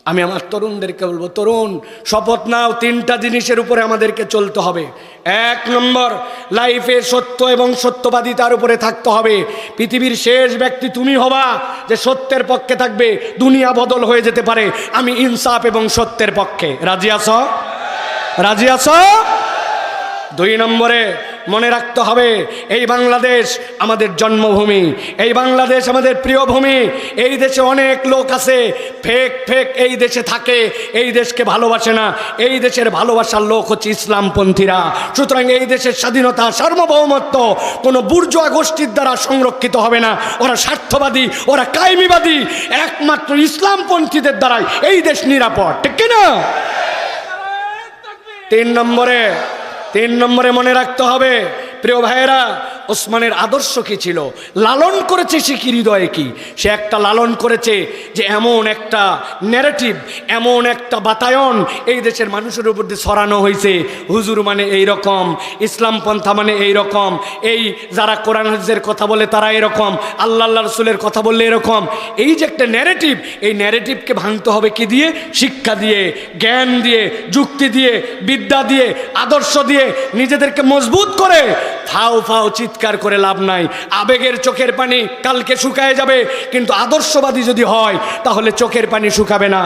আমি আমার তরুণদেরকে বলবো, তরুণ শপথ নাও, তিনটা জিনিসের উপরে আমাদেরকে চলতে হবে। এক নম্বর, লাইফে সত্য এবং সত্যবাদিতার উপরে থাকতে হবে। পৃথিবীর শেষ ব্যক্তি তুমি হবা যে সত্যের পক্ষে থাকবে। দুনিয়া বদল হয়ে যেতে পারে, আমি ইনসাফ এবং সত্যের পক্ষে। রাজি আছো? রাজি আছো? দুই নম্বরে মনে রাখতে হবে, এই বাংলাদেশ আমাদের জন্মভূমি, এই বাংলাদেশ আমাদের প্রিয় ভূমি। এই দেশে অনেক লোক আছে ফেক এই দেশে থাকে, এই দেশকে ভালোবাসে না। এই দেশের ভালোবাসার লোক হচ্ছে ইসলামপন্থীরা। সুতরাং এই দেশের স্বাধীনতা, সার্বভৌমত্ব কোনো বুর্জোয়া গোষ্ঠীর দ্বারা সংরক্ষিত হবে না। ওরা স্বার্থবাদী, ওরা কায়েমিবাদী। একমাত্র ইসলামপন্থীদের দ্বারাই এই দেশ নিরাপদ, ঠিক কিনা? তিন নম্বরে মনে রাখতে হবে, প্রিয় ভাইয়েরা, ওসমানের আদর্শ কি ছিল, লালন করেছে সে কি, হৃদয়ে কি সে একটা লালন করেছে যে এমন একটা ন্যারেটিভ, এমন একটা বাতায়ন এই দেশের মানুষের উপর দিয়ে ছড়ানো হয়েছে, হুজুর মানে এই রকম, ইসলাম পন্থা মানে এই রকম, এই যারা কোরআন হাদিসের কথা বলে তারা এরকম, আল্লাহ রসুলের কথা বললে এরকম। এই যে একটা ন্যারেটিভ, এই ন্যারেটিভকে ভাঙতে হবে কি দিয়ে? শিক্ষা দিয়ে, জ্ঞান দিয়ে, যুক্তি দিয়ে, বিদ্যা দিয়ে, আদর্শ দিয়ে নিজেদেরকে মজবুত করে। ফাও চিৎকার করে লাভ নাই, আবেগের চোখের পানি কালকে শুকায় যাবে, কিন্তু আদর্শবাদী যদি হয় তাহলে চোখের পানি শুকাবে না।